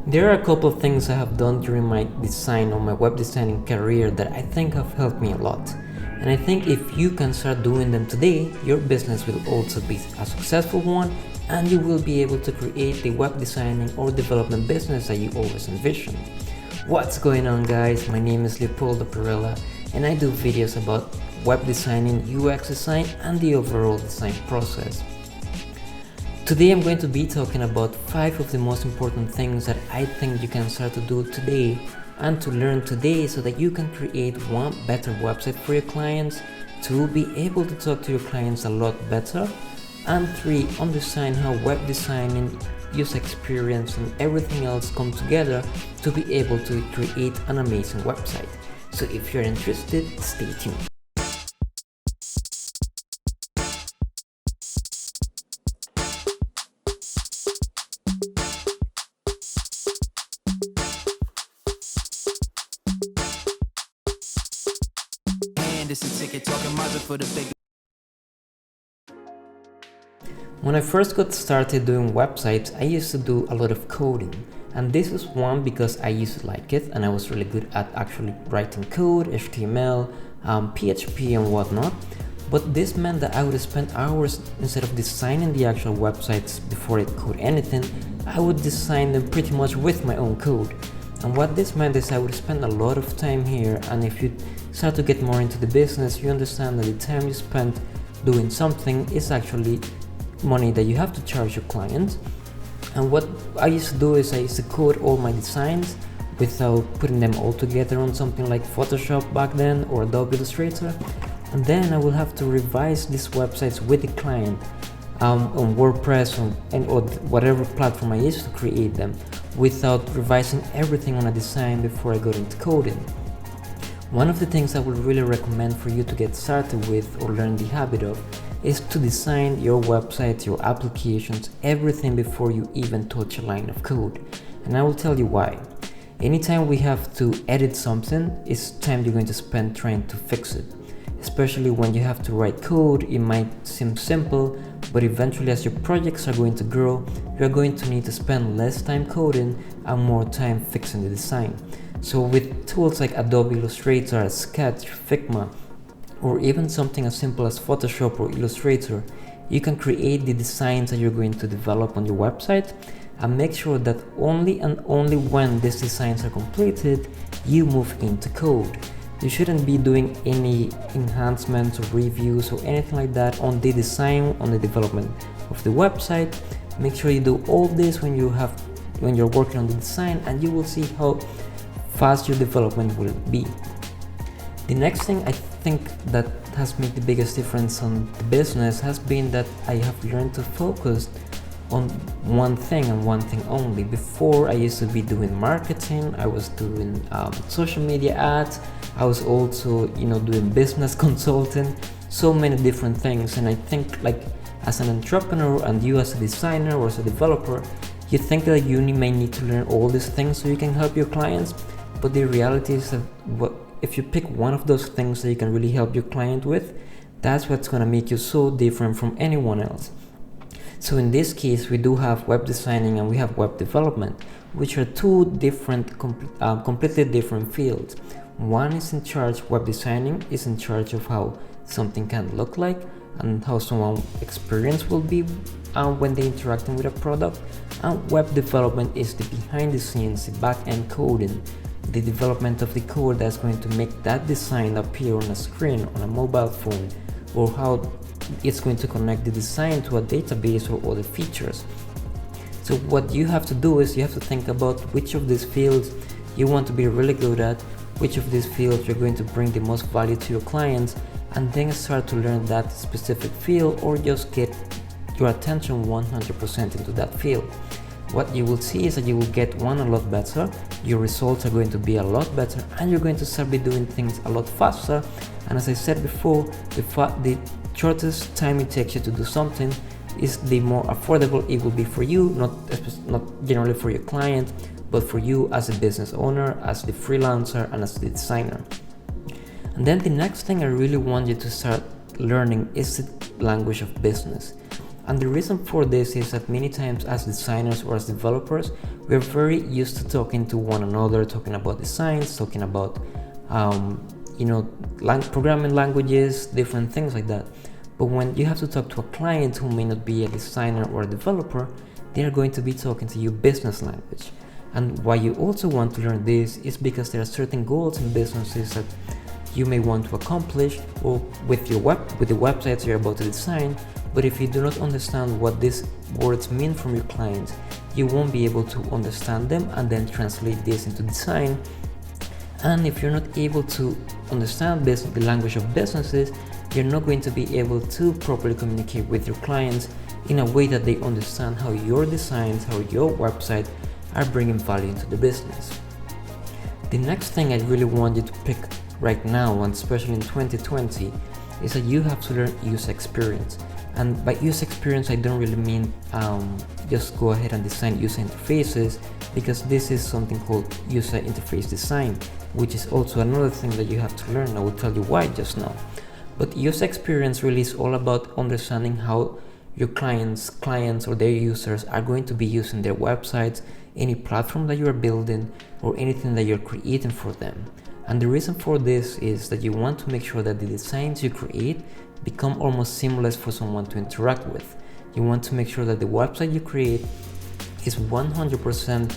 There are a couple of things I have done during my design or my web designing career that I think have helped me a lot. And I think if you can start doing them today, your business will also be a successful one and you will be able to create the web designing or development business that you always envisioned. What's going on, guys? My name is Leopoldo Perella and I do videos about web designing, UX design and the overall design process. Today I'm going to be talking about 5 of the most important things that I think you can start to do today and to learn today so that you can create 1, better website for your clients, 2, be able to talk to your clients a lot better, and 3, understand how web designing, user experience and everything else come together to be able to create an amazing website. So if you're interested, stay tuned. When I first got started doing websites, I used to do a lot of coding, and this is one because I used to like it and I was really good at actually writing code, HTML, PHP and whatnot. But this meant that I would spend hours instead of designing the actual websites before I code anything. I would design them pretty much with my own code. And what this meant is I would spend a lot of time here, and if you start to get more into the business, you understand that the time you spend doing something is actually money that you have to charge your client. And what I used to do is I used to code all my designs without putting them all together on something like Photoshop back then or Adobe Illustrator, and then I will have to revise these websites with the client on WordPress or whatever platform I used to create them, without revising everything on a design before I got into coding. One of the things I would really recommend for you to get started with or learn the habit of is to design your website, your applications, everything before you even touch a line of code. And I will tell you why. Anytime we have to edit something, it's time you're going to spend trying to fix it. Especially when you have to write code, it might seem simple, but eventually as your projects are going to grow, you're going to need to spend less time coding and more time fixing the design. So with tools like Adobe Illustrator, Sketch, Figma, or even something as simple as Photoshop or Illustrator, you can create the designs that you're going to develop on your website and make sure that only and only when these designs are completed, you move into code. You shouldn't be doing any enhancements or reviews or anything like that on the design, on the development of the website. Make sure you do all this when you're working on the design, and you will see how fast your development will be. The next thing I think that has made the biggest difference on the business has been that I have learned to focus on one thing and one thing only. Before, I used to be doing marketing, I was doing social media ads, I was also doing business consulting, so many different things. And I think, like, as an entrepreneur and you as a designer or as a developer, you think that you may need to learn all these things so you can help your clients, but the reality is that if you pick one of those things that you can really help your client with, that's what's going to make you so different from anyone else. So in this case, we do have web designing and we have web development, which are two different, completely different fields. One is in charge, web designing is in charge of how something can look like and how someone's experience will be when they're interacting with a product. And web development is the behind the scenes, the back-end coding, the development of the code that's going to make that design appear on a screen, on a mobile phone, or how it's going to connect the design to a database or other features. So what you have to do is you have to think about which of these fields you want to be really good at, which of these fields you're going to bring the most value to your clients, and then start to learn that specific field or just get your attention 100% into that field. What you will see is that you will get a lot better, your results are going to be a lot better, and you're going to start be doing things a lot faster. And as I said before, the shortest time it takes you to do something is the more affordable it will be for you, not generally for your client, but for you as a business owner, as the freelancer, and as the designer. And then the next thing I really want you to start learning is the language of business. And the reason for this is that many times as designers or as developers, we're very used to talking to one another, talking about designs, talking about programming languages, different things like that. But when you have to talk to a client who may not be a designer or a developer, they are going to be talking to you business language. And why you also want to learn this is because there are certain goals in businesses that you may want to accomplish or with the websites you're about to design. But if you do not understand what these words mean from your clients, you won't be able to understand them and then translate this into design. And if you're not able to understand the language of businesses, you're not going to be able to properly communicate with your clients in a way that they understand how your designs, how your website are bringing value into the business. The next thing I really want you to pick right now, and especially in 2020, is that you have to learn user experience. And by user experience, I don't really mean just go ahead and design user interfaces, because this is something called user interface design, which is also another thing that you have to learn. I will tell you why just now. But user experience really is all about understanding how your clients or their users are going to be using their websites, any platform that you are building, or anything that you're creating for them. And the reason for this is that you want to make sure that the designs you create become almost seamless for someone to interact with. You want to make sure that the website you create is 100%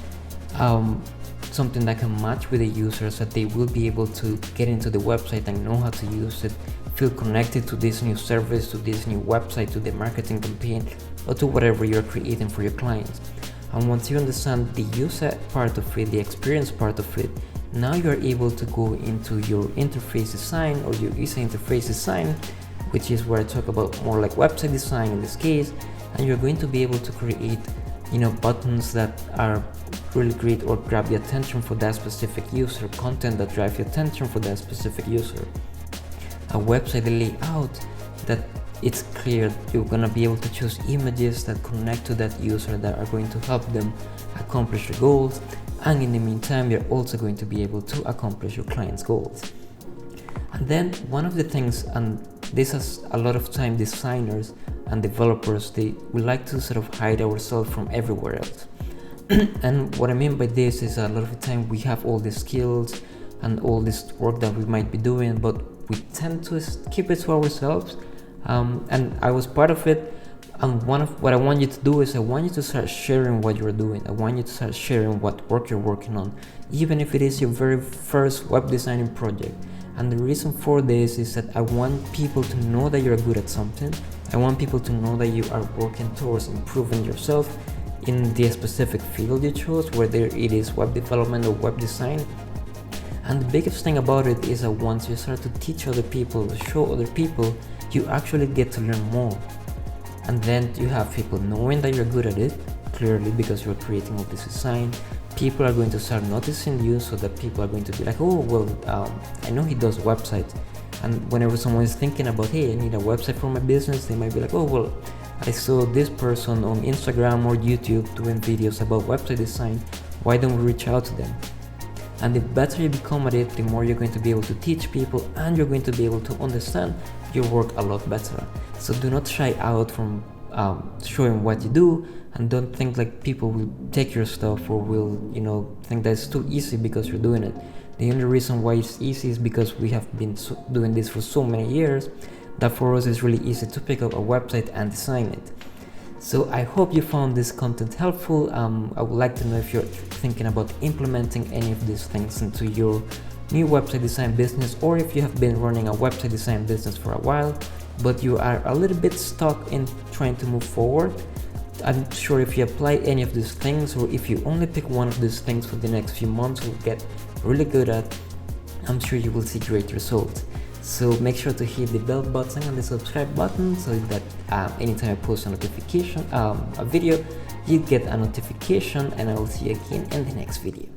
something that can match with the users, that they will be able to get into the website and know how to use it, feel connected to this new service, to this new website, to the marketing campaign, or to whatever you're creating for your clients. And once you understand the user part of it, the experience part of it, now you're able to go into your interface design or your user interface design, which is where I talk about more like website design in this case, and you're going to be able to create buttons that are really great or grab the attention for that specific user, content that drives the attention for that specific user, a website layout that it's clear. You're gonna be able to choose images that connect to that user that are going to help them accomplish their goals, and in the meantime you're also going to be able to accomplish your client's goals. And then one of the things, and this has a lot of time designers and developers, we like to sort of hide ourselves from everywhere else. And what I mean by this is a lot of the time we have all these skills and all this work that we might be doing, but we tend to keep it to ourselves. And I was part of it. And what I want you to do is I want you to start sharing what you're doing. I want you to start sharing what work you're working on, even if it is your very first web designing project. And the reason for this is that I want people to know that you're good at something. I want people to know that you are working towards improving yourself in the specific field you chose, whether it is web development or web design. And the biggest thing about it is that once you start to teach other people, show other people, you actually get to learn more. And then you have people knowing that you're good at it, clearly, because you're creating all this design. People are going to start noticing you, so that people are going to be like, oh, well, I know he does websites. And whenever someone is thinking about, hey, I need a website for my business, they might be like, oh, well, I saw this person on Instagram or YouTube doing videos about website design. Why don't we reach out to them? And the better you become at it, the more you're going to be able to teach people, and you're going to be able to understand your work a lot better. So do not shy out from showing what you do, and don't think like people will take your stuff or will think that it's too easy because you're doing it. The only reason why it's easy is because we have been doing this for so many years that for us it's really easy to pick up a website and design it. So I hope you found this content helpful. I would like to know if you're thinking about implementing any of these things into your new website design business, or if you have been running a website design business for a while but you are a little bit stuck in trying to move forward. I'm sure if you apply any of these things, or if you only pick one of these things for the next few months, you'll get really good at, I'm sure you will see great results. So make sure to hit the bell button and the subscribe button, so that anytime I post a video, you get a notification, and I will see you again in the next video.